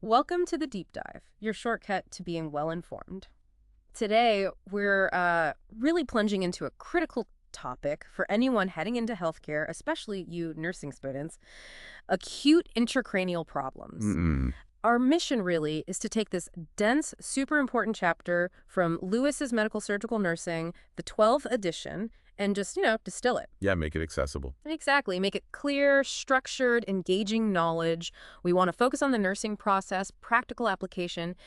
Welcome to the Deep Dive, your shortcut to being well-informed. Today, we're really plunging into a critical topic for anyone heading into healthcare, especially you nursing students, acute intracranial problems. Mm-mm. Our mission really is to take this dense, super important chapter from Lewis's Medical Surgical Nursing, the 12th edition, and just, distill it. Yeah, make it accessible. Exactly. Make it clear, structured, engaging knowledge. We want to focus on the nursing process, practical application,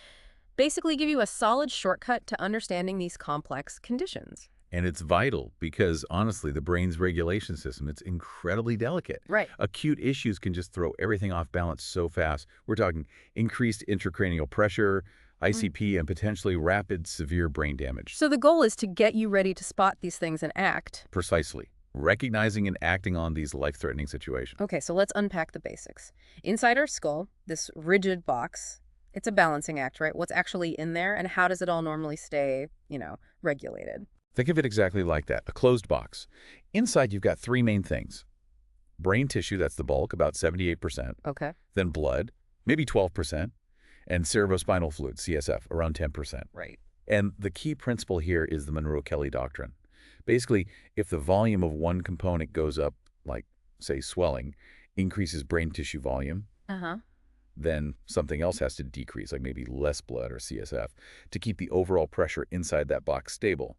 basically give you a solid shortcut to understanding these complex conditions. And it's vital because, honestly, the brain's regulation system, it's incredibly delicate. Right. Acute issues can just throw everything off balance so fast. We're talking increased intracranial pressure, ICP, and potentially rapid, severe brain damage. So the goal is to get you ready to spot these things and act. Precisely. Recognizing and acting on these life-threatening situations. Okay, so let's unpack the basics. Inside our skull, this rigid box, it's a balancing act, right? What's actually in there and how does it all normally stay, regulated? Think of it exactly like that, a closed box. Inside, you've got three main things. Brain tissue, that's the bulk, about 78%. Okay. Then blood, maybe 12%. And cerebrospinal fluid, CSF, around 10%. Right. And the key principle here is the Monro-Kellie doctrine. Basically, if the volume of one component goes up, like, say, swelling, increases brain tissue volume, then something else has to decrease, like maybe less blood or CSF, to keep the overall pressure inside that box stable.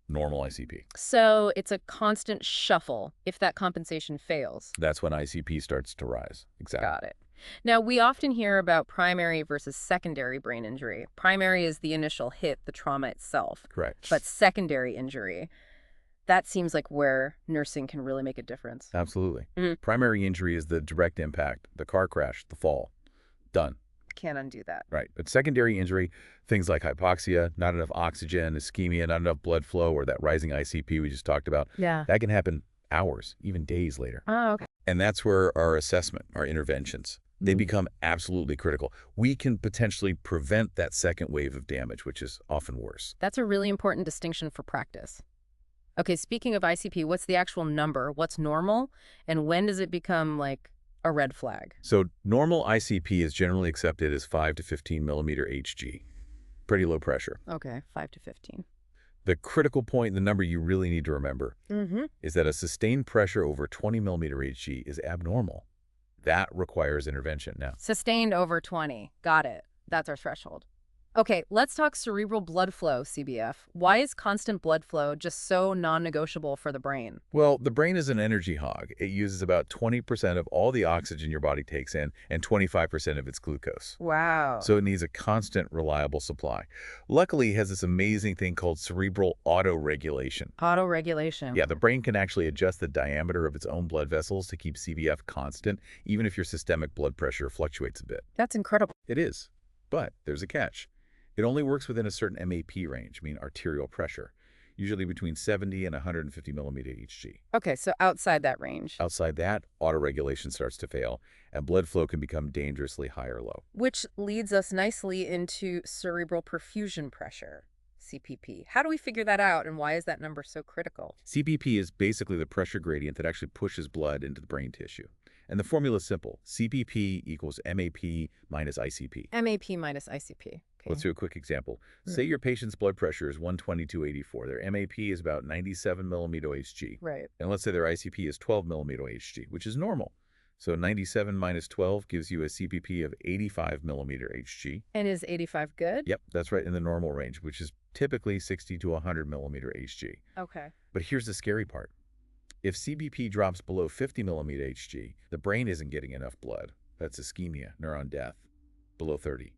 Normal ICP. So it's a constant shuffle if that compensation fails. That's when ICP starts to rise. Exactly. Got it. Now, we often hear about primary versus secondary brain injury. Primary is the initial hit, the trauma itself. Correct. But secondary injury, that seems like where nursing can really make a difference. Absolutely. Mm-hmm. Primary injury is the direct impact, the car crash, the fall. Done. Can't undo that. Right. But secondary injury, things like hypoxia, not enough oxygen, ischemia, not enough blood flow, or that rising ICP we just talked about, Yeah. that can happen hours, even days later. Oh, okay. And that's where our assessment, our interventions, they become absolutely critical. We can potentially prevent that second wave of damage, which is often worse. That's a really important distinction for practice. Okay, speaking of ICP, what's the actual number? What's normal? And when does it become, like, a red flag? So normal ICP is generally accepted as 5 to 15 millimeter Hg. Pretty low pressure. Okay, 5 to 15. The critical point, the number you really need to remember, is that a sustained pressure over 20 millimeter Hg is abnormal. That requires intervention now. Sustained over 20. Got it. That's our threshold. Okay, let's talk cerebral blood flow, CBF. Why is constant blood flow just so non-negotiable for the brain? Well, the brain is an energy hog. It uses about 20% of all the oxygen your body takes in and 25% of its glucose. Wow. So it needs a constant, reliable supply. Luckily, it has this amazing thing called cerebral autoregulation. Autoregulation. Yeah, the brain can actually adjust the diameter of its own blood vessels to keep CBF constant, even if your systemic blood pressure fluctuates a bit. That's incredible. It is, but there's a catch. It only works within a certain MAP range, arterial pressure, usually between 70 and 150 millimeter Hg. Okay, so outside that range. Outside that, autoregulation starts to fail, and blood flow can become dangerously high or low. Which leads us nicely into cerebral perfusion pressure, CPP. How do we figure that out, and why is that number so critical? CPP is basically the pressure gradient that actually pushes blood into the brain tissue. And the formula is simple. CPP equals MAP minus ICP. MAP minus ICP. Okay. Let's do a quick example. Say your patient's blood pressure is 122/84. Their MAP is about 97 millimeter Hg. Right. And let's say their ICP is 12 millimeter Hg, which is normal. So 97 minus 12 gives you a CPP of 85 millimeter Hg. And is 85 good? Yep, that's right, in the normal range, which is typically 60 to 100 millimeter Hg. Okay. But here's the scary part. If CPP drops below 50 millimeter Hg, the brain isn't getting enough blood. That's ischemia, neuron death. Below 30,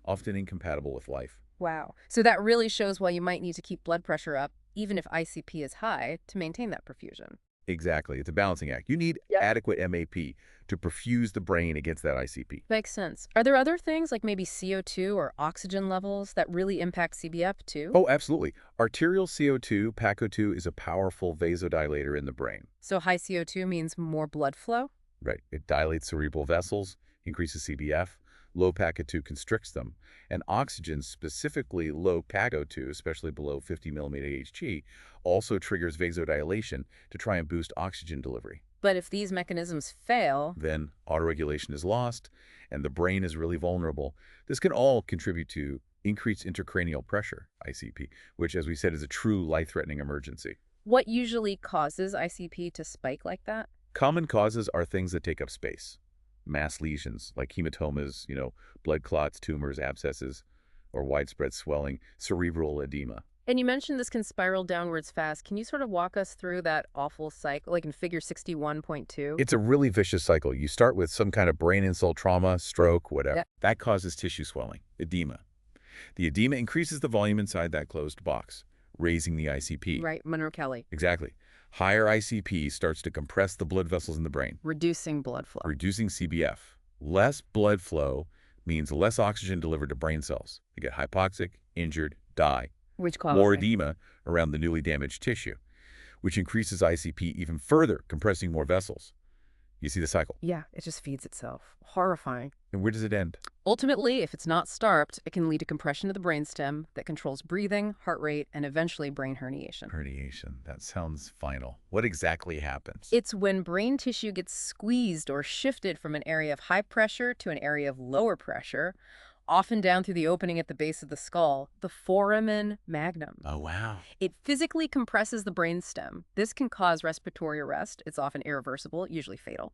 often incompatible with life. Wow. So that really shows why you might need to keep blood pressure up, even if ICP is high, to maintain that perfusion. Exactly. It's a balancing act. You need adequate MAP to perfuse the brain against that ICP. Makes sense. Are there other things like maybe CO2 or oxygen levels that really impact CBF too? Oh, absolutely. Arterial CO2, PaCO2, is a powerful vasodilator in the brain. So high CO2 means more blood flow? Right. It dilates cerebral vessels, increases CBF. Low PaCO2 constricts them. And oxygen, specifically low PaCO2, especially below 50 millimeter Hg, also triggers vasodilation to try and boost oxygen delivery. But if these mechanisms fail, then autoregulation is lost, and the brain is really vulnerable. This can all contribute to increased intracranial pressure, ICP, which, as we said, is a true life-threatening emergency. what usually causes ICP to spike like that? Common causes are things that take up space. Mass lesions, like hematomas, blood clots, tumors, abscesses, or widespread swelling, cerebral edema. And you mentioned this can spiral downwards fast. Can you sort of walk us through that awful cycle, like in figure 61.2? It's a really vicious cycle. You start with some kind of brain insult trauma, stroke, whatever. Yep. That causes tissue swelling, edema. The edema increases the volume inside that closed box, raising the ICP. Right, Monro-Kellie. Exactly. Higher ICP starts to compress the blood vessels in the brain, Reducing blood flow. reducing CBF. Less blood flow means less oxygen delivered to brain cells. They get hypoxic, injured, die. Which causes More edema around the newly damaged tissue, which increases ICP even further, compressing more vessels. You see the cycle. Yeah, it just feeds itself. Horrifying. And where does it end? Ultimately, if it's not stopped, it can lead to compression of the brainstem that controls breathing, heart rate, and eventually brain herniation. Herniation. That sounds final. What exactly happens? It's when brain tissue gets squeezed or shifted from an area of high pressure to an area of lower pressure, often down through the opening at the base of the skull, the foramen magnum. Oh, wow. It physically compresses the brainstem. This can cause respiratory arrest. It's often irreversible, usually fatal.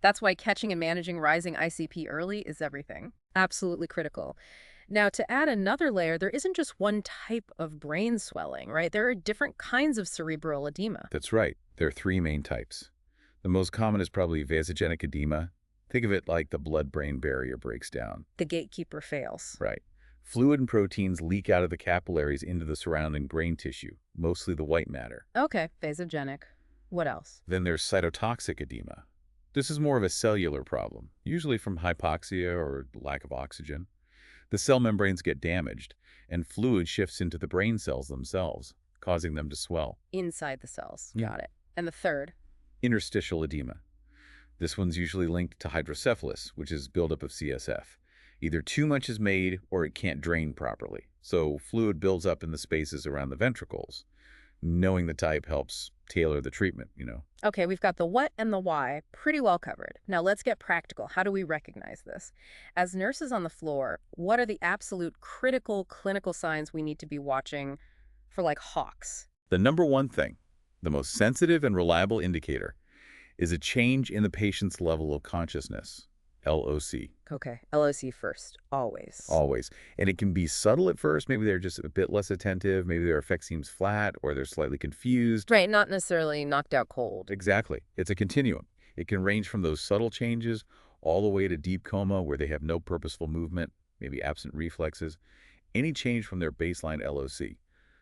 That's why catching and managing rising ICP early is everything. Absolutely critical. Now, to add another layer, there isn't just one type of brain swelling, right? There are different kinds of cerebral edema. That's right. There are three main types. The most common is probably vasogenic edema. Think of it like the blood-brain barrier breaks down. The gatekeeper fails. Right. Fluid and proteins leak out of the capillaries into the surrounding brain tissue, mostly the white matter. Okay, vasogenic. What else? Then there's cytotoxic edema. This is more of a cellular problem, usually from hypoxia or lack of oxygen. The cell membranes get damaged, and fluid shifts into the brain cells themselves, causing them to swell. Inside the cells. Yeah. Got it. And the third? Interstitial edema. This one's usually linked to hydrocephalus, which is buildup of CSF. Either too much is made or it can't drain properly, so fluid builds up in the spaces around the ventricles. Knowing the type helps tailor the treatment, Okay, we've got the what and the why pretty well covered. Now let's get practical. How do we recognize this? As nurses on the floor, what are the absolute critical clinical signs we need to be watching for, like, hawks? The number one thing, the most sensitive and reliable indicator, is a change in the patient's level of consciousness, LOC. Okay, LOC first, always. Always. And it can be subtle at first. Maybe they're just a bit less attentive. Maybe their effect seems flat or they're slightly confused. Right, not necessarily knocked out cold. Exactly. It's a continuum. It can range from those subtle changes all the way to deep coma where they have no purposeful movement, maybe absent reflexes. Any change from their baseline LOC.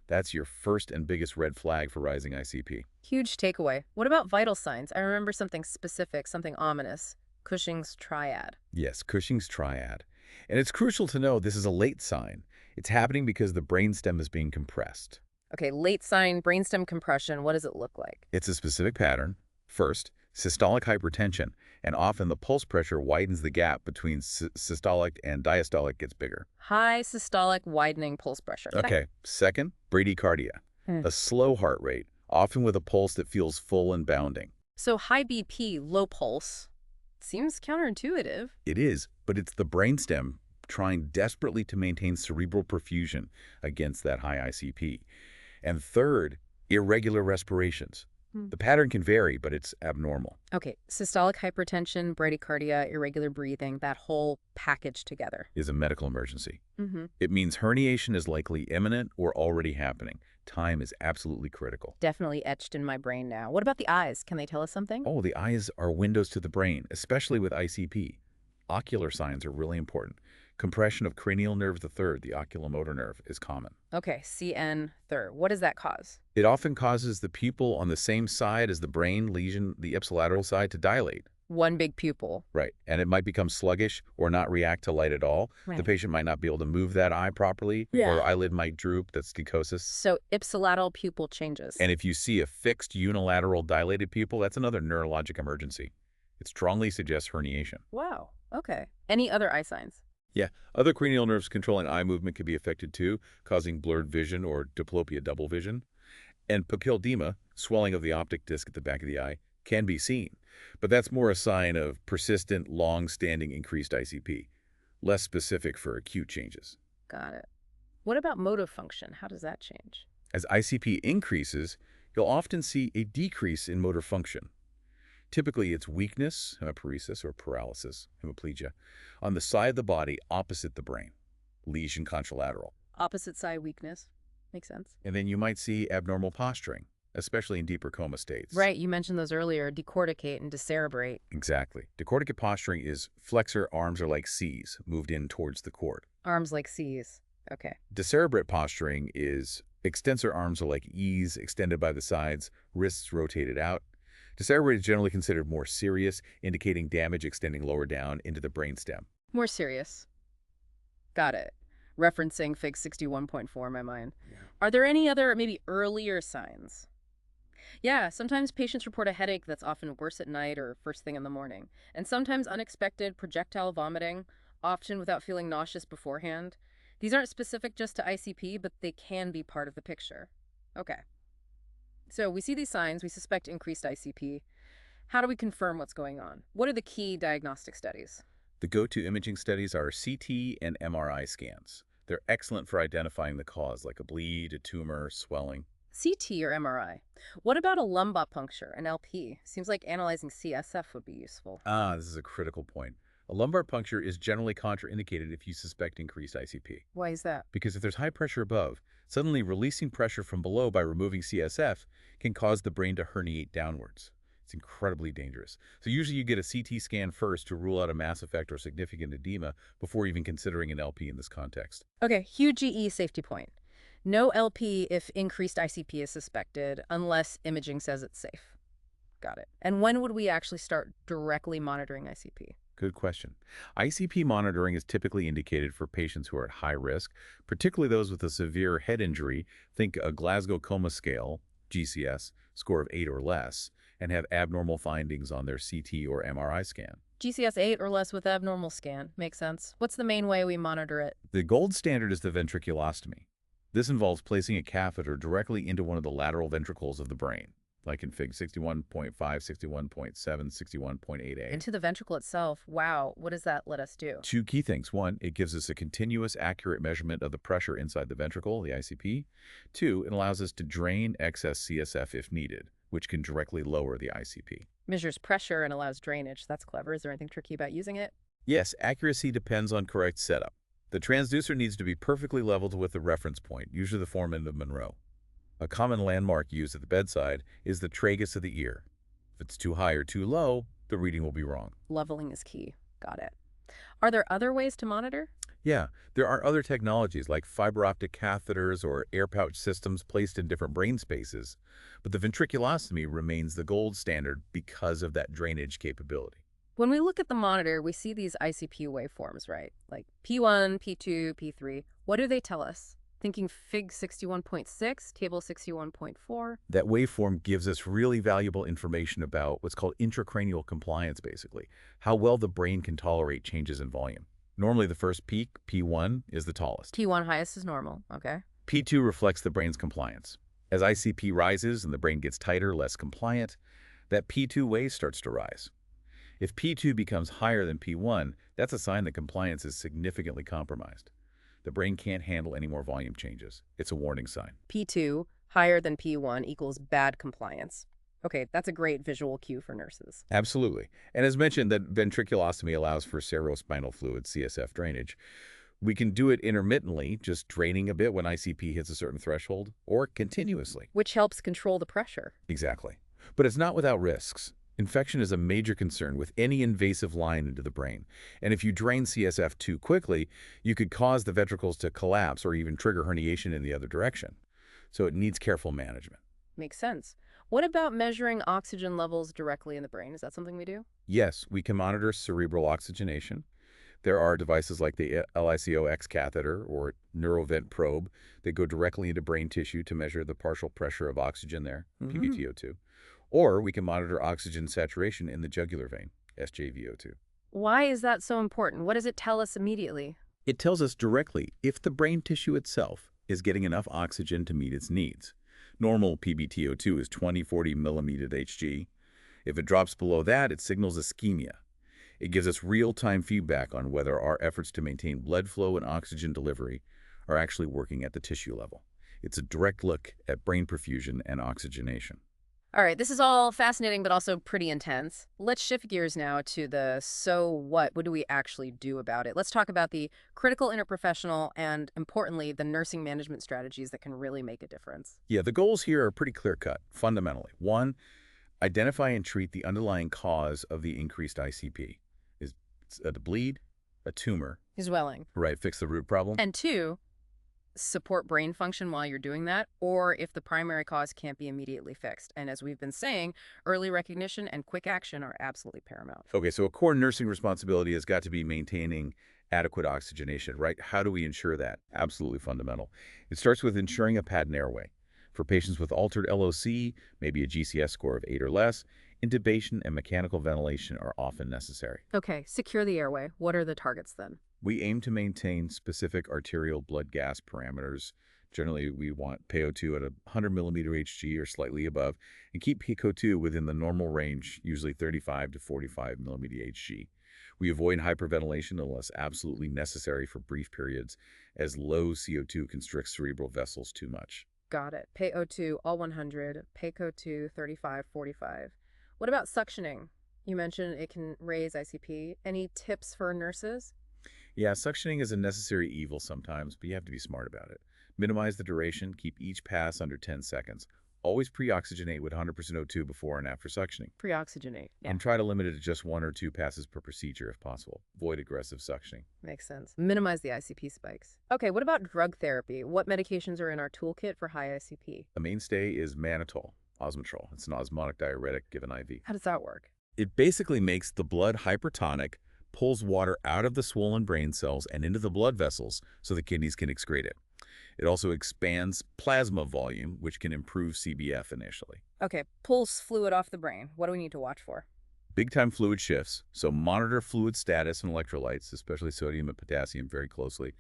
That's your first and biggest red flag for rising ICP. Huge takeaway. What about vital signs? I remember something specific, something ominous. Cushing's triad. Yes, Cushing's triad. And it's crucial to know this is a late sign. It's happening because the brainstem is being compressed. Okay, late sign brainstem compression. What does it look like? It's a specific pattern. First, systolic hypertension, and often the pulse pressure widens the gap between systolic and diastolic gets bigger. High systolic widening pulse pressure. Okay. Second, bradycardia, a slow heart rate, often with a pulse that feels full and bounding. So high BP, low pulse. Seems counterintuitive. It is, but it's the brainstem trying desperately to maintain cerebral perfusion against that high ICP. And third, irregular respirations. The pattern can vary, but it's abnormal. Okay, systolic hypertension, bradycardia, irregular breathing, that whole package together. Is a medical emergency. Mm-hmm. It means herniation is likely imminent or already happening. Time is absolutely critical. Definitely etched in my brain now. What about the eyes? Can they tell us something? Oh, the eyes are windows to the brain, especially with ICP. Ocular signs are really important. Compression of cranial nerve third, the oculomotor nerve, is common. Okay, CN third. What does that cause? It often causes the pupil on the same side as the brain lesion, the ipsilateral side, to dilate. One big pupil. Right. And it might become sluggish or not react to light at all. Right. The patient might not be able to move that eye properly, or eyelid might droop. That's schicosis. So ipsilateral pupil changes. And if you see a fixed unilateral dilated pupil, that's another neurologic emergency. It strongly suggests herniation. Wow. Okay. Any other eye signs? Yeah. Other cranial nerves controlling eye movement can be affected too, causing blurred vision or diplopia double vision. And papilledema, swelling of the optic disc at the back of the eye, can be seen, but that's more a sign of persistent, long-standing increased ICP, less specific for acute changes. Got it. What about motor function? How does that change? As ICP increases, you'll often see a decrease in motor function. Typically, it's weakness, hemiparesis or paralysis, hemiplegia, on the side of the body opposite the brain, lesion contralateral. Opposite side weakness. Makes sense. And then you might see abnormal posturing, especially in deeper coma states. Right, you mentioned those earlier, decorticate and decerebrate. Exactly. Decorticate posturing is flexor arms are like C's, moved in towards the cord. Arms like C's. Okay. Decerebrate posturing is extensor arms are like E's, extended by the sides, wrists rotated out. Decerebrate is generally considered more serious, indicating damage extending lower down into the brainstem. More serious. Got it. Referencing Fig 61.4 in my mind. Yeah. Are there any other, maybe earlier signs? Yeah, sometimes patients report a headache that's often worse at night or first thing in the morning. And sometimes unexpected projectile vomiting, often without feeling nauseous beforehand. These aren't specific just to ICP, but they can be part of the picture. Okay. So we see these signs, we suspect increased ICP. How do we confirm what's going on? What are the key diagnostic studies? The go-to imaging studies are CT and MRI scans. They're excellent for identifying the cause, like a bleed, a tumor, swelling. CT or MRI. What about a lumbar puncture, an LP? Seems like analyzing CSF would be useful. This is a critical point. A lumbar puncture is generally contraindicated if you suspect increased ICP. Why is that? Because if there's high pressure above, suddenly releasing pressure from below by removing CSF can cause the brain to herniate downwards. It's incredibly dangerous. So usually you get a CT scan first to rule out a mass effect or significant edema before even considering an LP in this context. Okay, huge GE safety point. No LP if increased ICP is suspected, unless imaging says it's safe. Got it. And when would we actually start directly monitoring ICP? Good question. ICP monitoring is typically indicated for patients who are at high risk, particularly those with a severe head injury, think a Glasgow Coma Scale, GCS, score of 8 or less, and have abnormal findings on their CT or MRI scan. GCS 8 or less with abnormal scan. Makes sense. What's the main way we monitor it? The gold standard is the ventriculostomy. This involves placing a catheter directly into one of the lateral ventricles of the brain, like in Fig 61.5, 61.7, 61.8a. Into the ventricle itself. Wow, what does that let us do? Two key things. One, it gives us a continuous, accurate measurement of the pressure inside the ventricle, the ICP. Two, it allows us to drain excess CSF if needed, which can directly lower the ICP. Measures pressure and allows drainage. That's clever. Is there anything tricky about using it? Yes, accuracy depends on correct setup. The transducer needs to be perfectly leveled with the reference point, usually the form of Monro. A common landmark used at the bedside is the tragus of the ear. If it's too high or too low, the reading will be wrong. Leveling is key. Got it. Are there other ways to monitor? Yeah, there are other technologies like fiber optic catheters or air pouch systems placed in different brain spaces, but the ventriculostomy remains the gold standard because of that drainage capability. When we look at the monitor, we see these ICP waveforms, right? Like P1, P2, P3. What do they tell us? Thinking Fig 61.6, Table 61.4. That waveform gives us really valuable information about what's called intracranial compliance, basically, how well the brain can tolerate changes in volume. Normally, the first peak, P1, is the tallest. P1 highest is normal, okay. P2 reflects the brain's compliance. As ICP rises and the brain gets tighter, less compliant, that P2 wave starts to rise. If P2 becomes higher than P1, that's a sign that compliance is significantly compromised. The brain can't handle any more volume changes. It's a warning sign. P2 higher than P1 equals bad compliance. Okay, that's a great visual cue for nurses. Absolutely. And as mentioned, that ventriculostomy allows for cerebrospinal fluid, CSF drainage. We can do it intermittently, just draining a bit when ICP hits a certain threshold, or continuously. Which helps control the pressure. Exactly. But it's not without risks. Infection is a major concern with any invasive line into the brain. And if you drain CSF too quickly, you could cause the ventricles to collapse or even trigger herniation in the other direction. So it needs careful management. Makes sense. What about measuring oxygen levels directly in the brain? Is that something we do? Yes, we can monitor cerebral oxygenation. There are devices like the LICO-X catheter or neurovent probe that go directly into brain tissue to measure the partial pressure of oxygen there, PbTO2. Or we can monitor oxygen saturation in the jugular vein, SjVO2. Why is that so important? What does it tell us immediately? It tells us directly if the brain tissue itself is getting enough oxygen to meet its needs. Normal PbTO2 is 20-40 millimeters Hg. If it drops below that, it signals ischemia. It gives us real-time feedback on whether our efforts to maintain blood flow and oxygen delivery are actually working at the tissue level. It's a direct look at brain perfusion and oxygenation. All right, this is all fascinating, but also pretty intense. Let's shift gears now to the so what? What do we actually do about it? Let's talk about the critical interprofessional and, importantly, the nursing management strategies that can really make a difference. Yeah, the goals here are pretty clear-cut, fundamentally. One, identify and treat the underlying cause of the increased ICP. Is it a bleed, a tumor? Swelling. Right, fix the root problem. And two, support brain function while you're doing that, or if the primary cause can't be immediately fixed. And as we've been saying, early recognition and quick action are absolutely paramount. Okay, so a core nursing responsibility has got to be maintaining adequate oxygenation, right? How do we ensure that? Absolutely fundamental. It starts with ensuring a patent airway. For patients with altered LOC, maybe a GCS score of 8 or less, intubation and mechanical ventilation are often necessary. Okay, secure the airway. What are the targets then? We aim to maintain specific arterial blood gas parameters. Generally, we want PaO2 at a 100 millimeter Hg or slightly above, and keep PaO2 within the normal range, usually 35 to 45 millimeter Hg. We avoid hyperventilation unless absolutely necessary for brief periods, as low CO2 constricts cerebral vessels too much. Got it. PaO2, all 100. PaCO2, 35, 45. What about suctioning? You mentioned it can raise ICP. Any tips for nurses? Yeah, suctioning is a necessary evil sometimes, but you have to be smart about it. Minimize the duration, keep each pass under 10 seconds. Always pre-oxygenate with 100% O2 before and after suctioning. Pre-oxygenate. Yeah. And try to limit it to just 1 or 2 passes per procedure if possible. Avoid aggressive suctioning. Makes sense. Minimize the ICP spikes. Okay, what about drug therapy? What medications are in our toolkit for high ICP? A mainstay is mannitol, osmotrol. It's an osmotic diuretic given IV. How does that work? It basically makes the blood hypertonic, pulls water out of the swollen brain cells and into the blood vessels so the kidneys can excrete it. It also expands plasma volume, which can improve CBF initially. Okay, pulls fluid off the brain. What do we need to watch for? Big-time fluid shifts, so monitor fluid status and electrolytes, especially sodium and potassium, very closely.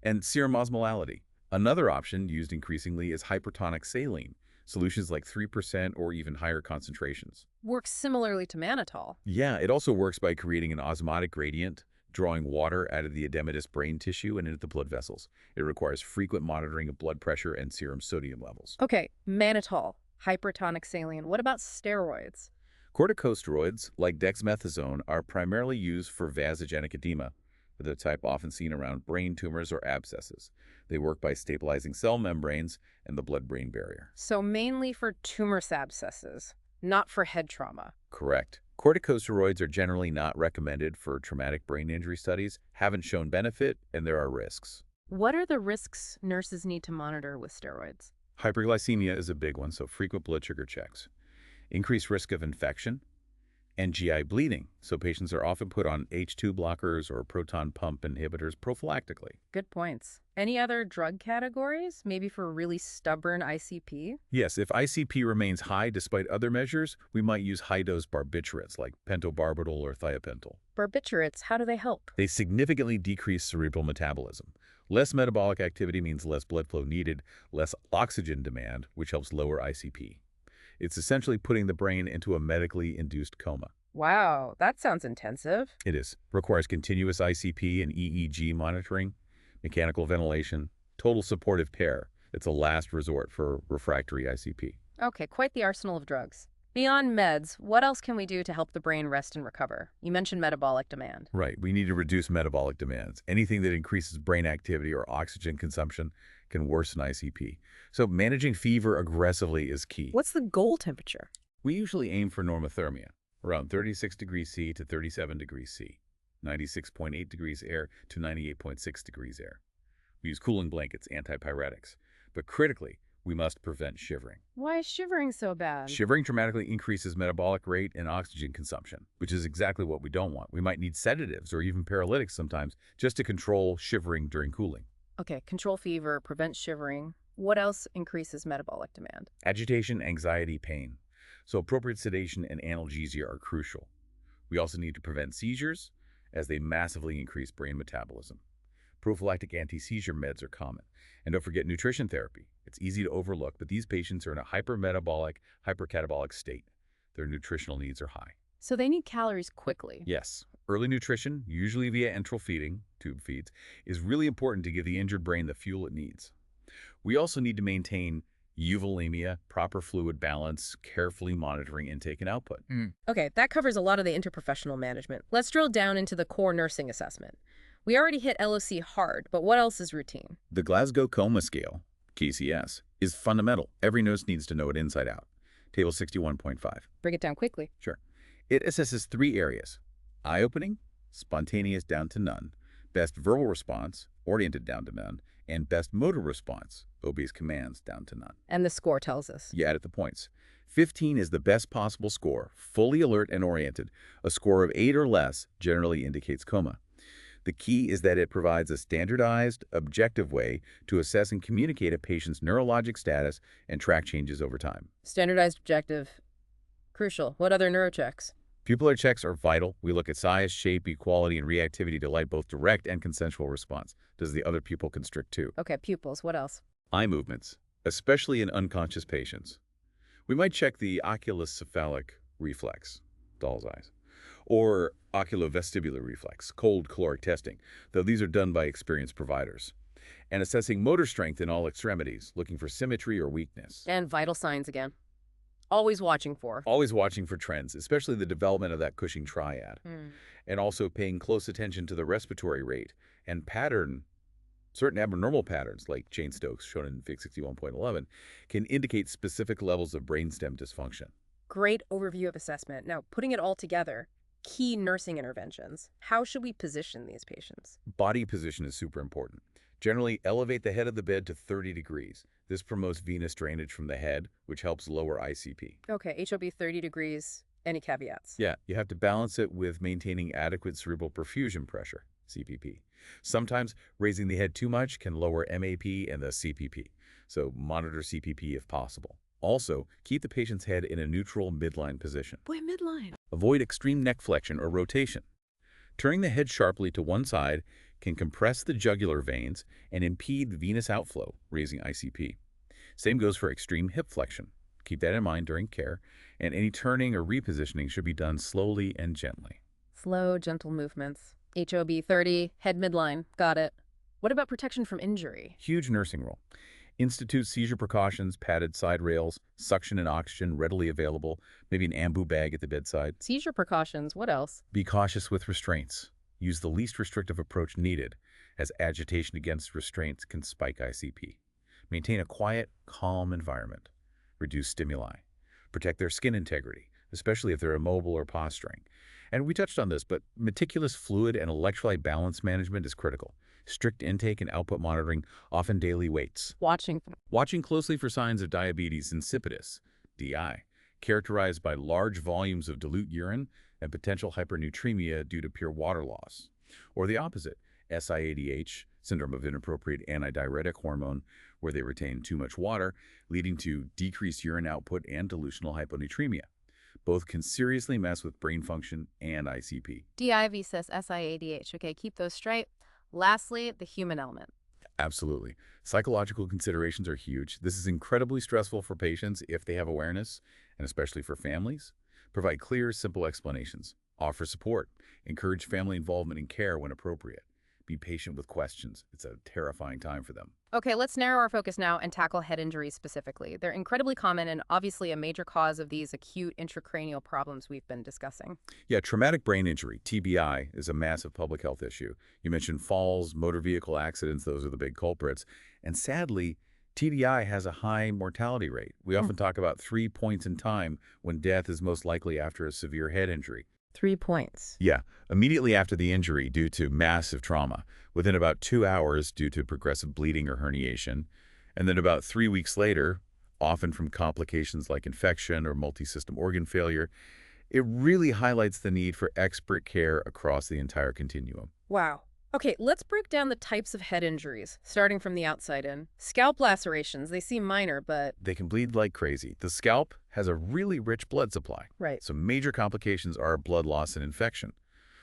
And serum osmolality. Another option used increasingly is hypertonic saline, solutions like 3% or even higher concentrations. Works similarly to mannitol. Yeah, it also works by creating an osmotic gradient, drawing water out of the edematous brain tissue and into the blood vessels. It requires frequent monitoring of blood pressure and serum sodium levels. Okay, mannitol, hypertonic saline. What about steroids? Corticosteroids, like dexamethasone, are primarily used for vasogenic edema, the type often seen around brain tumors or abscesses. They work by stabilizing cell membranes and the blood-brain barrier. So mainly for tumor abscesses, not for head trauma. Correct. Corticosteroids are generally not recommended for traumatic brain injury studies, haven't shown benefit, and there are risks. What are the risks nurses need to monitor with steroids? Hyperglycemia is a big one, so frequent blood sugar checks. Increased risk of infection, and GI bleeding, so patients are often put on H2 blockers or proton pump inhibitors prophylactically. Good points. Any other drug categories, maybe for really stubborn ICP? Yes, if ICP remains high despite other measures, we might use high-dose barbiturates like pentobarbital or thiopental. Barbiturates, how do they help? They significantly decrease cerebral metabolism. Less metabolic activity means less blood flow needed, less oxygen demand, which helps lower ICP. It's essentially putting the brain into a medically induced coma. Wow, that sounds intensive. It is. Requires continuous ICP and EEG monitoring, mechanical ventilation, total supportive care. It's a last resort for refractory ICP. Okay, quite the arsenal of drugs. Beyond meds, what else can we do to help the brain rest and recover? You mentioned metabolic demand. Right. We need to reduce metabolic demands. Anything that increases brain activity or oxygen consumption can worsen ICP. So managing fever aggressively is key. What's the goal temperature? We usually aim for normothermia, around 36 degrees C to 37 degrees C, 96.8 degrees air to 98.6 degrees air. We use cooling blankets, antipyretics. But critically, we must prevent shivering. Why is shivering so bad? Shivering dramatically increases metabolic rate and oxygen consumption, which is exactly what we don't want. We might need sedatives or even paralytics sometimes just to control shivering during cooling. Okay, control fever, prevent shivering. What else increases metabolic demand? Agitation, anxiety, pain. So appropriate sedation and analgesia are crucial. We also need to prevent seizures, as they massively increase brain metabolism. Prophylactic anti-seizure meds are common. And don't forget nutrition therapy. It's easy to overlook, but these patients are in a hypermetabolic, hypercatabolic state. their nutritional needs are high. So they need calories quickly. Yes, early nutrition, usually via enteral feeding, tube feeds, is really important to give the injured brain the fuel it needs. We also need to maintain euvolemia, proper fluid balance, carefully monitoring intake and output. Okay, that covers a lot of the interprofessional management. Let's drill down into the core nursing assessment. We already hit LOC hard, but what else is routine? The Glasgow Coma Scale, GCS, is fundamental. Every nurse needs to know it inside out. Table 61.5. Break it down quickly. Sure. It assesses 3 areas: eye-opening, spontaneous down to none, best verbal response, oriented down to none, and best motor response, obese commands, down to none. And the score tells us. You added the points. 15 is the best possible score, fully alert and oriented. A score of 8 or less generally indicates coma. The key is that it provides a standardized, objective way to assess and communicate a patient's neurologic status and track changes over time. Standardized objective. Crucial. What other neurochecks? Pupillar checks are vital. We look at size, shape, equality, and reactivity to light both direct and consensual response. Does the other pupil constrict too? Okay, pupils. What else? Eye movements, especially in unconscious patients. We might check the oculocephalic reflex, doll's eyes, or oculovestibular reflex, cold caloric testing, though these are done by experienced providers. And assessing motor strength in all extremities, looking for symmetry or weakness. And vital signs again. Always watching for. Always watching for trends, especially the development of that Cushing triad. And also paying close attention to the respiratory rate and pattern. Certain abnormal patterns, like Cheyne-Stokes, shown in Fig 61.11, can indicate specific levels of brainstem dysfunction. Great overview of assessment. Now, putting it all together, key nursing interventions. How should we position these patients? Body position is super important. Generally, elevate the head of the bed to 30 degrees. This promotes venous drainage from the head, which helps lower ICP. Okay, HOB 30 degrees. Any caveats? Yeah, you have to balance it with maintaining adequate cerebral perfusion pressure, CPP. Sometimes raising the head too much can lower MAP and the CPP, so monitor CPP if possible. Also, keep the patient's head in a neutral midline position. Boy, midline. Avoid extreme neck flexion or rotation. Turning the head sharply to one side can compress the jugular veins and impede venous outflow, raising ICP. Same goes for extreme hip flexion. Keep that in mind during care, and any turning or repositioning should be done slowly and gently. Slow, gentle movements. HOB 30, head midline. Got it. What about protection from injury? Huge nursing role. Institute seizure precautions, padded side rails, suction and oxygen readily available, maybe an ambu bag at the bedside. Seizure precautions. What else? Be cautious with restraints. Use the least restrictive approach needed, as agitation against restraints can spike ICP. Maintain a quiet, calm environment. Reduce stimuli. Protect their skin integrity, especially if they're immobile or posturing. And we touched on this, but meticulous fluid and electrolyte balance management is critical. Strict intake and output monitoring, often daily weights. Watching closely for signs of diabetes insipidus, DI, characterized by large volumes of dilute urine and potential hypernatremia due to pure water loss. Or the opposite, SIADH, syndrome of inappropriate antidiuretic hormone, where they retain too much water, leading to decreased urine output and dilutional hyponatremia. Both can seriously mess with brain function and ICP. DIV says SIADH. Okay, keep those straight. Lastly, the human element. Absolutely. Psychological considerations are huge. This is incredibly stressful for patients if they have awareness, and especially for families. Provide clear, simple explanations. Offer support. Encourage family involvement in care when appropriate. Be patient with questions. It's a terrifying time for them. Okay, let's narrow our focus now and tackle head injuries specifically. They're incredibly common and obviously a major cause of these acute intracranial problems we've been discussing. Yeah, traumatic brain injury, TBI, is a massive public health issue. You mentioned falls, motor vehicle accidents, those are the big culprits. And sadly, TBI has a high mortality rate. We often talk about 3 points in time when death is most likely after a severe head injury. 3 points. Yeah, immediately after the injury due to massive trauma, within about 2 hours due to progressive bleeding or herniation, and then about 3 weeks later, often from complications like infection or multi-system organ failure. It really highlights the need for expert care across the entire continuum. Wow. Okay, let's break down the types of head injuries, starting from the outside in. Scalp lacerations, they seem minor, but... They can bleed like crazy. The scalp has a really rich blood supply. Right. So major complications are blood loss and infection.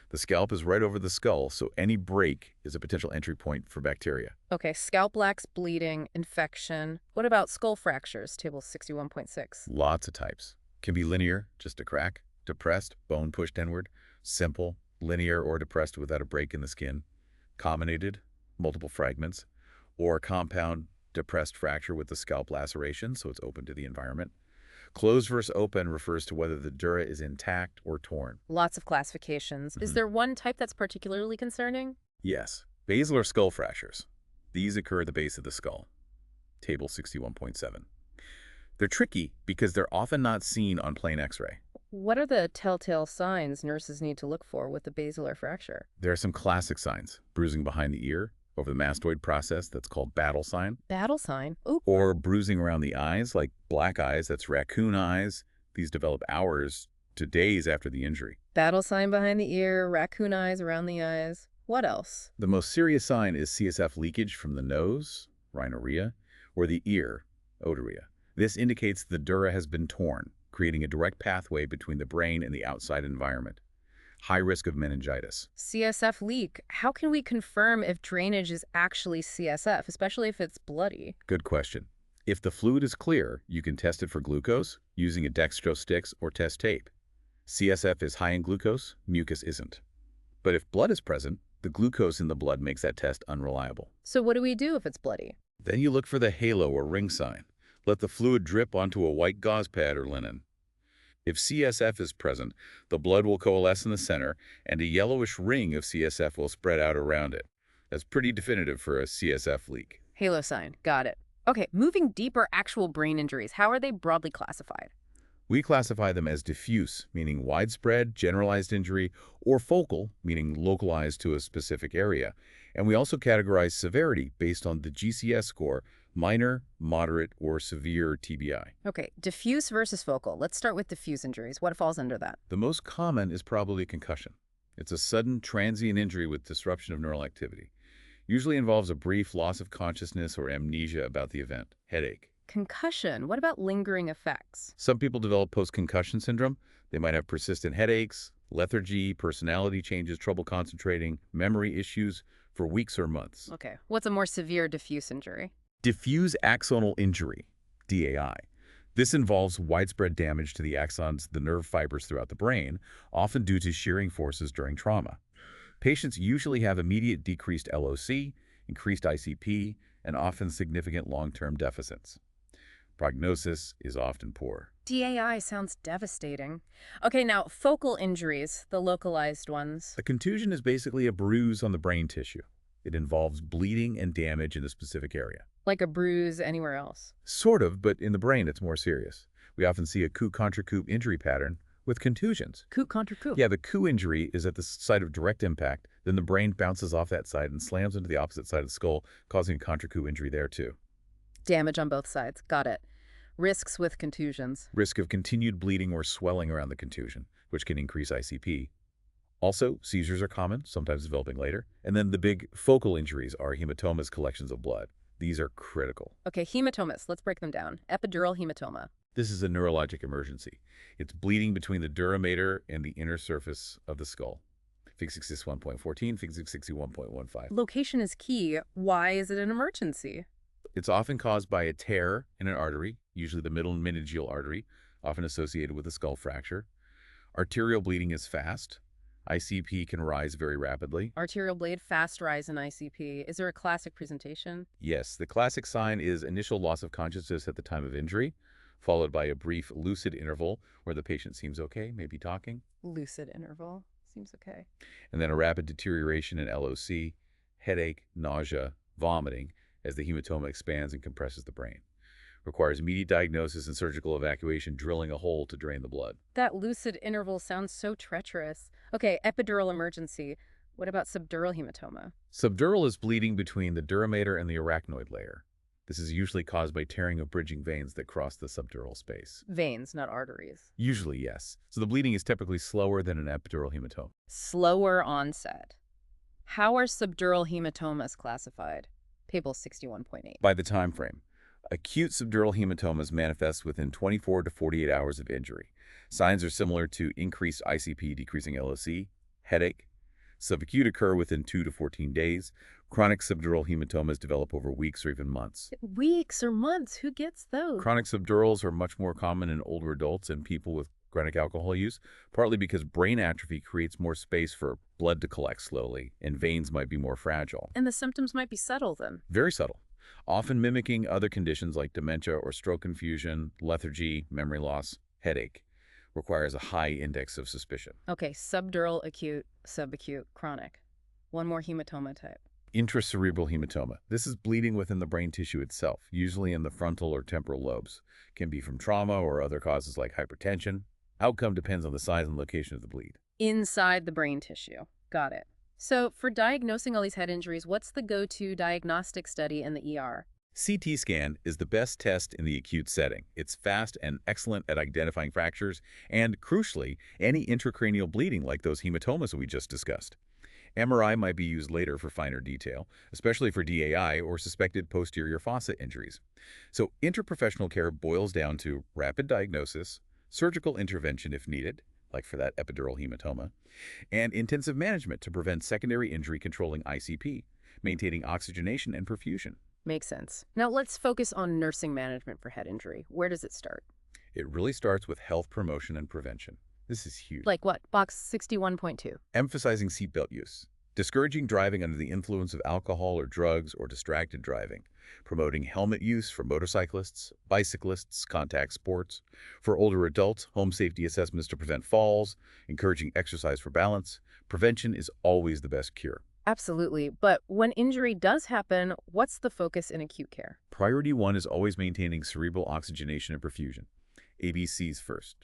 The scalp is right over the skull, so any break is a potential entry point for bacteria. Okay, scalp lax, bleeding, infection. What about skull fractures, table 61.6? Lots of types. Can be linear, just a crack, depressed, bone pushed inward, simple, linear or depressed without a break in the skin, comminuted, multiple fragments, or compound, depressed fracture with the scalp laceration, so it's open to the environment. Closed versus open refers to whether the dura is intact or torn. Lots of classifications. Is there one type that's particularly concerning? Yes, basilar skull fractures. These occur at the base of the skull. Table 61.7. They're tricky because they're often not seen on plain X-ray. What are the telltale signs nurses need to look for with the basilar fracture? There are some classic signs: bruising behind the ear, over the mastoid process, that's called battle sign, Battle sign? Ooh. or bruising around the eyes, like black eyes, that's raccoon eyes. These develop hours to days after the injury. Battle sign behind the ear, raccoon eyes around the eyes. What else? The most serious sign is CSF leakage from the nose, rhinorrhea, or the ear, otorrhea. This indicates the dura has been torn, creating a direct pathway between the brain and the outside environment. High risk of meningitis. CSF leak. How can we confirm if drainage is actually CSF, especially if it's bloody? Good question. If the fluid is clear, you can test it for glucose using a dextrose sticks or test tape. CSF is high in glucose, mucus isn't. But if blood is present, the glucose in the blood makes that test unreliable. So what do we do if it's bloody? Then you look for the halo or ring sign. Let the fluid drip onto a white gauze pad or linen. If CSF is present, the blood will coalesce in the center, and a yellowish ring of CSF will spread out around it. That's pretty definitive for a CSF leak. Halo sign. Got it. Okay, moving deeper, actual brain injuries. How are they broadly classified? We classify them as diffuse, meaning widespread, generalized injury, or focal, meaning localized to a specific area. And we also categorize severity based on the GCS score: minor, moderate, or severe TBI. Okay, diffuse versus focal. Let's start with diffuse injuries. What falls under that? The most common is probably concussion. It's a sudden, transient injury with disruption of neural activity. Usually involves a brief loss of consciousness or amnesia about the event. Headache. Concussion. What about lingering effects? Some people develop post-concussion syndrome. They might have persistent headaches, lethargy, personality changes, trouble concentrating, memory issues for weeks or months. Okay, what's a more severe diffuse injury? Diffuse axonal injury, DAI. This involves widespread damage to the axons, the nerve fibers throughout the brain, often due to shearing forces during trauma. Patients usually have immediate decreased LOC, increased ICP, and often significant long-term deficits. Prognosis is often poor. DAI sounds devastating. Okay, now focal injuries, the localized ones. A contusion is basically a bruise on the brain tissue. It involves bleeding and damage in the specific area. Like a bruise anywhere else? Sort of, but in the brain it's more serious. We often see a coup contra coup injury pattern with contusions. Coup contra coup. Yeah, the coup injury is at the site of direct impact, then the brain bounces off that side and slams into the opposite side of the skull, causing a contra coup injury there too. Damage on both sides. Got it. Risks with contusions. Risk of continued bleeding or swelling around the contusion, which can increase ICP. Also, seizures are common, sometimes developing later. And then the big focal injuries are hematomas, collections of blood. These are critical. Okay, hematomas. Let's break them down. Epidural hematoma. This is a neurologic emergency. It's bleeding between the dura mater and the inner surface of the skull. Fig 61.14, Fig 61.15. Location is key. Why is it an emergency? It's often caused by a tear in an artery, usually the middle meningeal artery, often associated with a skull fracture. Arterial bleeding is fast. ICP can rise very rapidly. Arterial blade, fast rise in ICP. Is there a classic presentation? Yes, the classic sign is initial loss of consciousness at the time of injury, followed by a brief lucid interval where the patient seems okay, maybe talking. Lucid interval. Seems okay. And then a rapid deterioration in LOC, headache, nausea, vomiting, as the hematoma expands and compresses the brain. Requires immediate diagnosis and surgical evacuation, drilling a hole to drain the blood. That lucid interval sounds so treacherous. Okay, epidural emergency. What about subdural hematoma? Subdural is bleeding between the dura mater and the arachnoid layer. This is usually caused by tearing of bridging veins that cross the subdural space. Veins, not arteries. Usually, yes. So the bleeding is typically slower than an epidural hematoma. Slower onset. How are subdural hematomas classified? Table 61.8. By the time frame. Acute subdural hematomas manifest within 24 to 48 hours of injury. Signs are similar to increased ICP decreasing LOC, headache, Subacute occur within 2 to 14 days. Chronic subdural hematomas develop over weeks or even months. Weeks or months? Who gets those? Chronic subdurals are much more common in older adults and people with chronic alcohol use, partly because brain atrophy creates more space for blood to collect slowly, and veins might be more fragile. And the symptoms might be subtle then. Very subtle, often mimicking other conditions like dementia or stroke confusion, lethargy, memory loss, headache. Requires a high index of suspicion. Okay, subdural, acute, subacute, chronic. One more hematoma type. Intracerebral hematoma. This is bleeding within the brain tissue itself, usually in the frontal or temporal lobes. Can be from trauma or other causes like hypertension. Outcome depends on the size and location of the bleed. Inside the brain tissue. Got it. So for diagnosing all these head injuries, what's the go-to diagnostic study in the ER? CT scan is the best test in the acute setting. It's fast and excellent at identifying fractures and, crucially, any intracranial bleeding like those hematomas we just discussed. MRI might be used later for finer detail, especially for DAI or suspected posterior fossa injuries. So interprofessional care boils down to rapid diagnosis, surgical intervention if needed, like for that epidural hematoma, and intensive management to prevent secondary injury controlling ICP, maintaining oxygenation and perfusion. Makes sense. Now let's focus on nursing management for head injury. Where does it start? It really starts with health promotion and prevention. This is huge. Like what? Box 61.2. Emphasizing seatbelt use. Discouraging driving under the influence of alcohol or drugs or distracted driving. Promoting helmet use for motorcyclists, bicyclists, contact sports. For older adults, home safety assessments to prevent falls. Encouraging exercise for balance. Prevention is always the best cure. Absolutely. But when injury does happen, what's the focus in acute care? Priority 1 is always maintaining cerebral oxygenation and perfusion. ABCs first.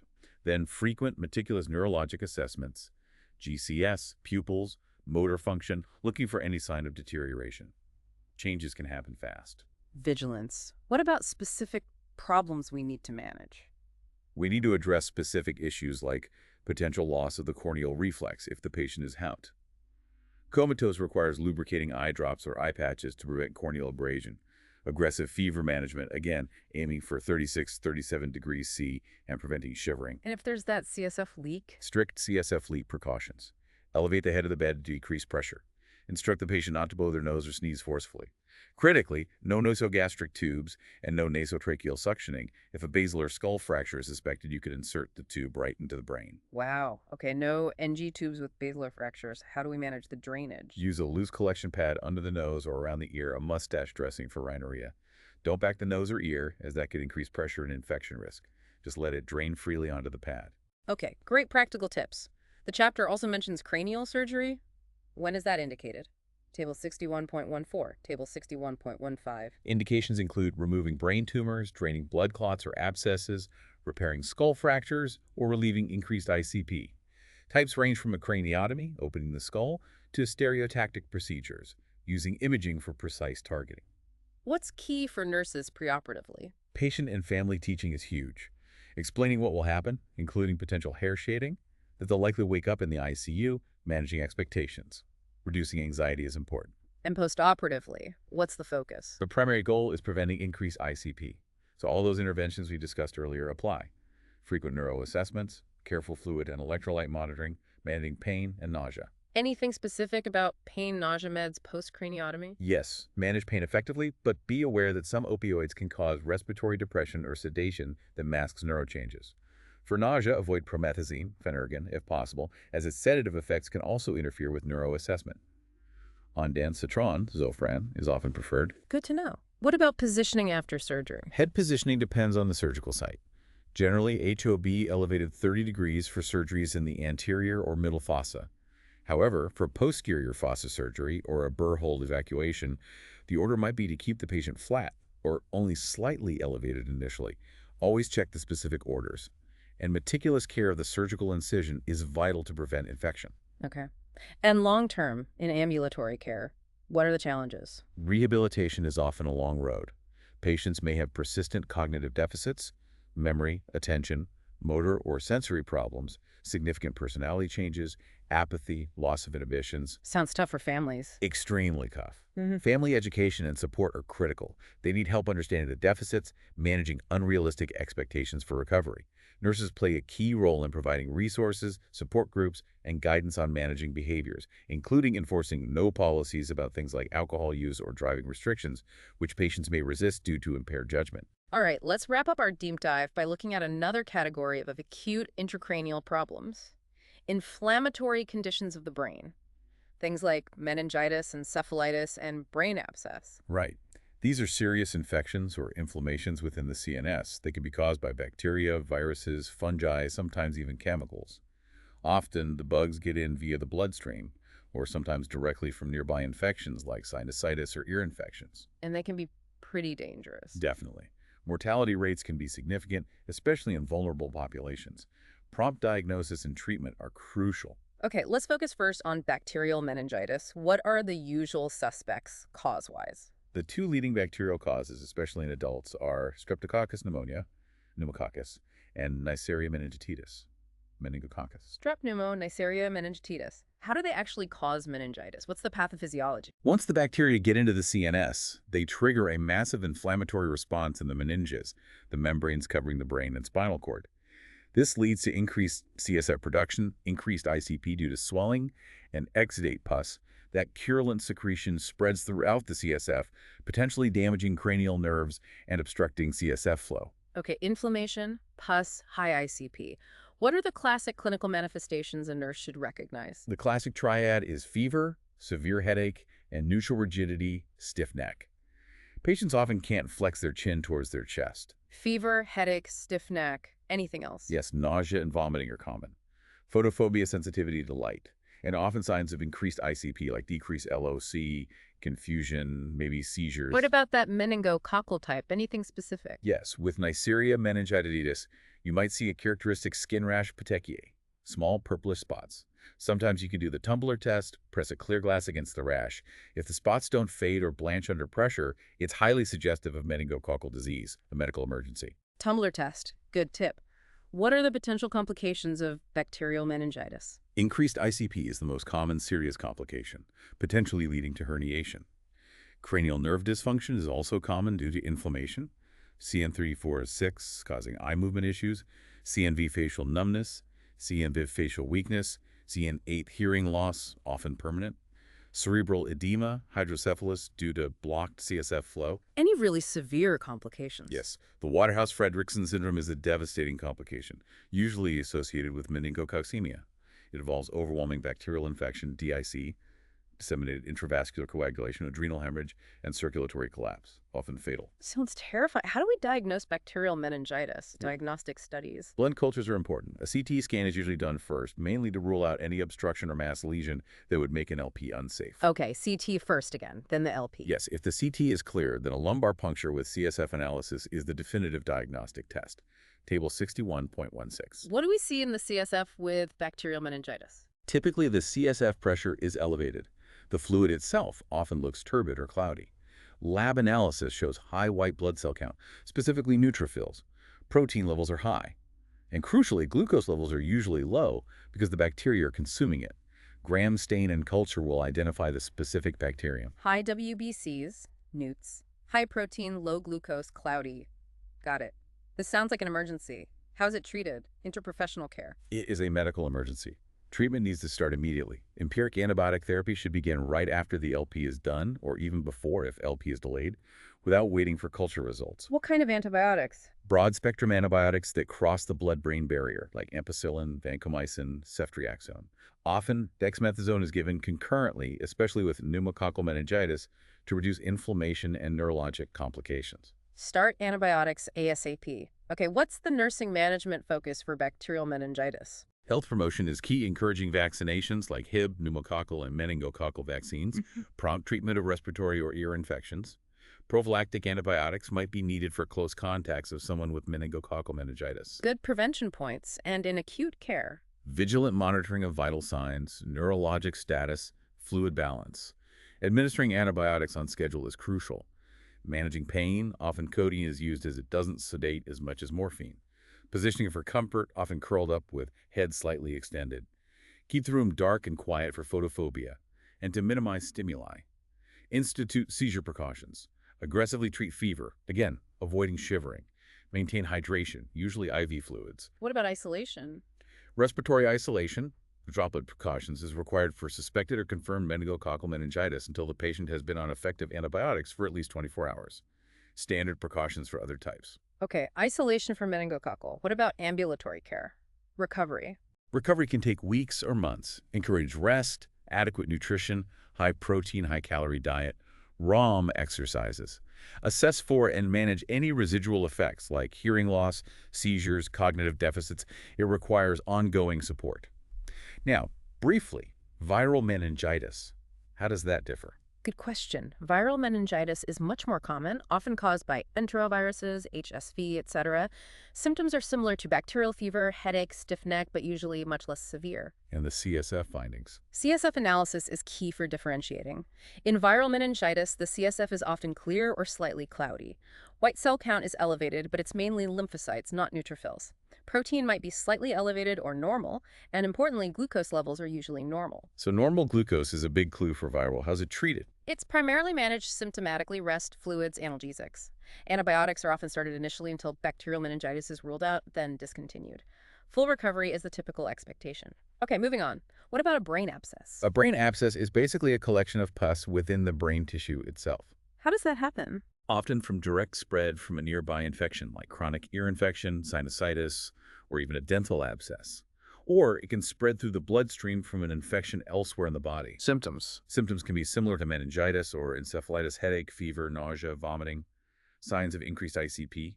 Then frequent meticulous neurologic assessments, GCS, pupils, motor function, looking for any sign of deterioration. Changes can happen fast. Vigilance. What about specific problems we need to manage? We need to address specific issues like potential loss of the corneal reflex if the patient is HOUT. Comatose requires lubricating eye drops or eye patches to prevent corneal abrasion. Aggressive fever management, again, aiming for 36-37 degrees C and preventing shivering. And if there's that CSF leak? Strict CSF leak precautions. Elevate the head of the bed to decrease pressure. Instruct the patient not to blow their nose or sneeze forcefully. Critically, no nasogastric tubes and no nasotracheal suctioning. If a basilar skull fracture is suspected, you could insert the tube right into the brain. Wow. Okay, no NG tubes with basilar fractures. How do we manage the drainage? Use a loose collection pad under the nose or around the ear, a mustache dressing for rhinorrhea. Don't back the nose or ear, as that could increase pressure and infection risk. Just let it drain freely onto the pad. Okay, great practical tips. The chapter also mentions cranial surgery. When is that indicated? Table 61.14, Table 61.15. Indications include removing brain tumors, draining blood clots or abscesses, repairing skull fractures, or relieving increased ICP. Types range from a craniotomy, opening the skull, to stereotactic procedures, using imaging for precise targeting. What's key for nurses preoperatively? Patient and family teaching is huge. Explaining what will happen, including potential hair shading, that they'll likely wake up in the ICU, managing expectations. Reducing anxiety is important. And postoperatively, what's the focus? The primary goal is preventing increased ICP. So all those interventions we discussed earlier apply. Frequent neuro assessments, careful fluid and electrolyte monitoring, managing pain and nausea. Anything specific about pain nausea meds post-craniotomy? Yes, manage pain effectively, but be aware that some opioids can cause respiratory depression or sedation that masks neurochanges. For nausea, avoid promethazine, Phenergan, if possible, as its sedative effects can also interfere with neuroassessment. Ondansetron, Zofran, is often preferred. Good to know. What about positioning after surgery? Head positioning depends on the surgical site. Generally, HOB elevated 30 degrees for surgeries in the anterior or middle fossa. However, for posterior fossa surgery or a burr hole evacuation, the order might be to keep the patient flat or only slightly elevated initially. Always check the specific orders. And meticulous care of the surgical incision is vital to prevent infection. Okay. And long-term, in ambulatory care, what are the challenges? Rehabilitation is often a long road. Patients may have persistent cognitive deficits, memory, attention, motor or sensory problems, significant personality changes, apathy, loss of inhibitions. Sounds tough for families. Extremely tough. Family education and support are critical. They need help understanding the deficits, managing unrealistic expectations for recovery. Nurses play a key role in providing resources, support groups, and guidance on managing behaviors, including enforcing no policies about things like alcohol use or driving restrictions, which patients may resist due to impaired judgment. All right, let's wrap up our deep dive by looking at another category of acute intracranial problems. Inflammatory conditions of the brain. Things like meningitis, encephalitis, and brain abscess. Right. These are serious infections or inflammations within the CNS. They can be caused by bacteria, viruses, fungi, sometimes even chemicals. Often, the bugs get in via the bloodstream, or sometimes directly from nearby infections like sinusitis or ear infections. And they can be pretty dangerous. Definitely. Mortality rates can be significant, especially in vulnerable populations. Prompt diagnosis and treatment are crucial. Okay, let's focus first on bacterial meningitis. What are the usual suspects cause-wise? The two leading bacterial causes, especially in adults, are Streptococcus pneumococcus, and Neisseria meningococcus. Strep pneumo, Neisseria meningitis. How do they actually cause meningitis? What's the pathophysiology? Once the bacteria get into the CNS, they trigger a massive inflammatory response in the meninges, the membranes covering the brain and spinal cord. This leads to increased CSF production, increased ICP due to swelling, and exudate pus. That purulent secretion spreads throughout the CSF, potentially damaging cranial nerves and obstructing CSF flow. Okay, inflammation, pus, high ICP. What are the classic clinical manifestations a nurse should recognize? The classic triad is fever, severe headache, and neutral rigidity, stiff neck. Patients often can't flex their chin towards their chest. Fever, headache, stiff neck. Anything else? Yes, nausea and vomiting are common. Photophobia, sensitivity to light, and often signs of increased ICP like decreased LOC, confusion, maybe seizures. What about that meningococcal type? Anything specific? Yes, with Neisseria meningitis, you might see a characteristic skin rash petechiae, small purplish spots. Sometimes you can do the tumbler test, press a clear glass against the rash. If the spots don't fade or blanch under pressure, it's highly suggestive of meningococcal disease, a medical emergency. Tumbler test. Good tip. What are the potential complications of bacterial meningitis? Increased ICP is the most common serious complication, potentially leading to herniation. Cranial nerve dysfunction is also common due to inflammation. CN346 causing eye movement issues, CNV facial numbness, CNV facial weakness, CN8 hearing loss, often permanent. Cerebral edema, hydrocephalus due to blocked CSF flow. Any really severe complications? Yes, the Waterhouse-Friderichsen syndrome is a devastating complication, usually associated with meningococcemia. It involves overwhelming bacterial infection, DIC, disseminated intravascular coagulation, adrenal hemorrhage, and circulatory collapse, often fatal. Sounds terrifying. How do we diagnose bacterial meningitis? Diagnostic studies. Blood cultures are important. A CT scan is usually done first, mainly to rule out any obstruction or mass lesion that would make an LP unsafe. Okay, CT first again, then the LP. Yes, if the CT is clear, then a lumbar puncture with CSF analysis is the definitive diagnostic test. Table 61.16. What do we see in the CSF with bacterial meningitis? Typically, the CSF pressure is elevated. The fluid itself often looks turbid or cloudy. Lab analysis shows high white blood cell count, specifically neutrophils. Protein levels are high. And crucially, glucose levels are usually low because the bacteria are consuming it. Gram stain and culture will identify the specific bacterium. High WBCs, newts. High protein, low glucose, cloudy. Got it. This sounds like an emergency. How's it treated? Interprofessional care. It is a medical emergency. Treatment needs to start immediately. Empiric antibiotic therapy should begin right after the LP is done, or even before if LP is delayed, without waiting for culture results. What kind of antibiotics? Broad-spectrum antibiotics that cross the blood-brain barrier, like ampicillin, vancomycin, ceftriaxone. Often, dexamethasone is given concurrently, especially with pneumococcal meningitis, to reduce inflammation and neurologic complications. Start antibiotics ASAP. Okay, what's the nursing management focus for bacterial meningitis? Health promotion is key, encouraging vaccinations like Hib, pneumococcal, and meningococcal vaccines, prompt treatment of respiratory or ear infections. Prophylactic antibiotics might be needed for close contacts of someone with meningococcal meningitis. Good prevention points, and in acute care. Vigilant monitoring of vital signs, neurologic status, fluid balance. Administering antibiotics on schedule is crucial. Managing pain, often codeine is used as it doesn't sedate as much as morphine. Positioning for comfort, often curled up with head slightly extended. Keep the room dark and quiet for photophobia, and to minimize stimuli. Institute seizure precautions. Aggressively treat fever, again, avoiding shivering. Maintain hydration, usually IV fluids. What about isolation? Respiratory isolation, droplet precautions, is required for suspected or confirmed meningococcal meningitis until the patient has been on effective antibiotics for at least 24 hours. Standard precautions for other types. Okay, isolation for meningococcal. What about ambulatory care? Recovery. Recovery can take weeks or months. Encourage rest, adequate nutrition, high protein, high calorie diet, ROM exercises. Assess for and manage any residual effects like hearing loss, seizures, cognitive deficits. It requires ongoing support. Now, briefly, viral meningitis. How does that differ? Good question. Viral meningitis is much more common, often caused by enteroviruses, HSV, etc. Symptoms are similar to bacterial fever, headache, stiff neck, but usually much less severe. And the CSF findings. CSF analysis is key for differentiating. In viral meningitis, the CSF is often clear or slightly cloudy. White cell count is elevated, but it's mainly lymphocytes, not neutrophils. Protein might be slightly elevated or normal, and importantly, glucose levels are usually normal. So normal glucose is a big clue for viral. How's it treated? It's primarily managed symptomatically, rest, fluids, analgesics. Antibiotics are often started initially until bacterial meningitis is ruled out, then discontinued. Full recovery is the typical expectation. Okay, moving on. What about a brain abscess? A brain abscess is basically a collection of pus within the brain tissue itself. How does that happen? Often from direct spread from a nearby infection like chronic ear infection, sinusitis, or even a dental abscess. Or it can spread through the bloodstream from an infection elsewhere in the body. Symptoms. Symptoms can be similar to meningitis or encephalitis, headache, fever, nausea, vomiting. Signs of increased ICP.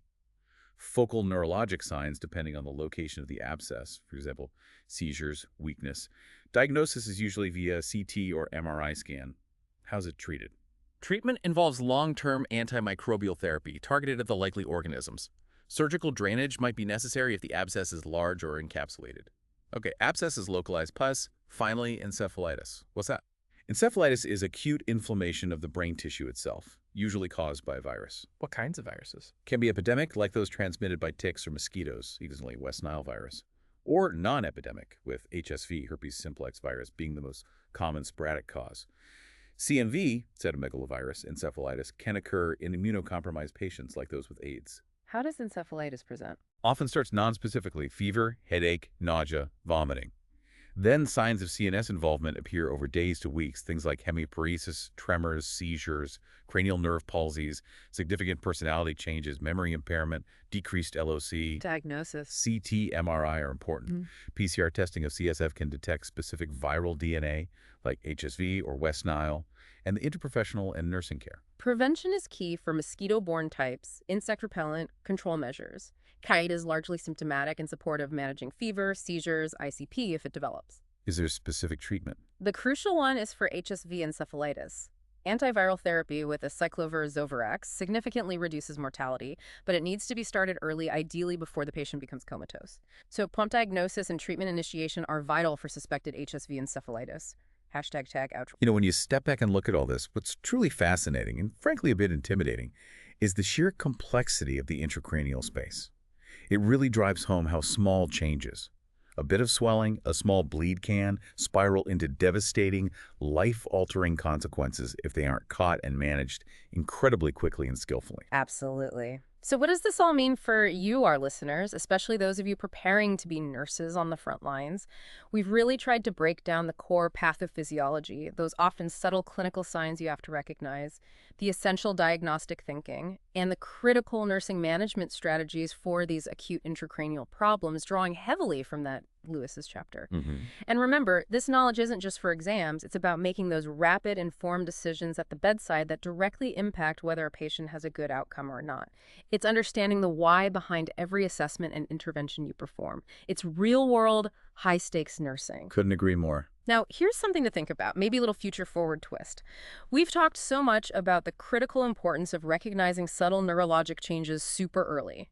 Focal neurologic signs depending on the location of the abscess, for example, seizures, weakness. Diagnosis is usually via CT or MRI scan. How's it treated? Treatment involves long-term antimicrobial therapy targeted at the likely organisms. Surgical drainage might be necessary if the abscess is large or encapsulated. Okay, abscess is localized pus. Finally, encephalitis. What's that? Encephalitis is acute inflammation of the brain tissue itself, usually caused by a virus. What kinds of viruses? Can be epidemic, like those transmitted by ticks or mosquitoes, easily West Nile virus, or non-epidemic, with HSV, herpes simplex virus, being the most common sporadic cause. CMV, cytomegalovirus, encephalitis, can occur in immunocompromised patients like those with AIDS. How does encephalitis present? Often starts nonspecifically: fever, headache, nausea, vomiting. Then signs of CNS involvement appear over days to weeks, things like hemiparesis, tremors, seizures, cranial nerve palsies, significant personality changes, memory impairment, decreased LOC. Diagnosis. CT, MRI are important. PCR testing of CSF can detect specific viral DNA, like HSV or West Nile, and the interprofessional and nursing care. Prevention is key for mosquito-borne types, insect repellent, control measures. Kite is largely symptomatic and supportive of managing fever, seizures, ICP if it develops. Is there specific treatment? The crucial one is for HSV encephalitis. Antiviral therapy with acyclovir-Zovirax significantly reduces mortality, but it needs to be started early, ideally before the patient becomes comatose. So prompt diagnosis and treatment initiation are vital for suspected HSV encephalitis. #tag outro. You know, when you step back and look at all this, what's truly fascinating, and frankly a bit intimidating, is the sheer complexity of the intracranial space. It really drives home how small changes, a bit of swelling, a small bleed, can spiral into devastating, life-altering consequences if they aren't caught and managed incredibly quickly and skillfully. Absolutely. So what does this all mean for you, our listeners, especially those of you preparing to be nurses on the front lines? We've really tried to break down the core pathophysiology, those often subtle clinical signs you have to recognize, the essential diagnostic thinking, and the critical nursing management strategies for these acute intracranial problems, drawing heavily from that Lewis's chapter. And remember, this knowledge isn't just for exams. It's about making those rapid, informed decisions at the bedside that directly impact whether a patient has a good outcome or not. It's understanding the why behind every assessment and intervention you perform. It's real-world, high-stakes nursing. Couldn't agree more. Now, here's something to think about, maybe a little future-forward twist. We've talked so much about the critical importance of recognizing subtle neurologic changes super early.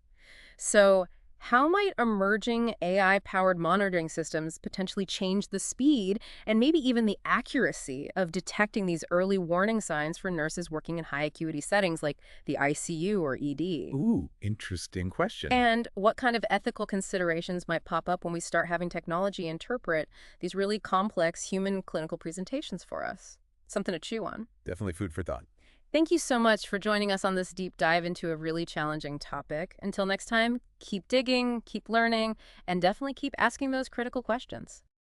So, how might emerging AI-powered monitoring systems potentially change the speed and maybe even the accuracy of detecting these early warning signs for nurses working in high-acuity settings like the ICU or ED? Ooh, interesting question. And what kind of ethical considerations might pop up when we start having technology interpret these really complex human clinical presentations for us? Something to chew on. Definitely food for thought. Thank you so much for joining us on this deep dive into a really challenging topic. Until next time, keep digging, keep learning, and definitely keep asking those critical questions.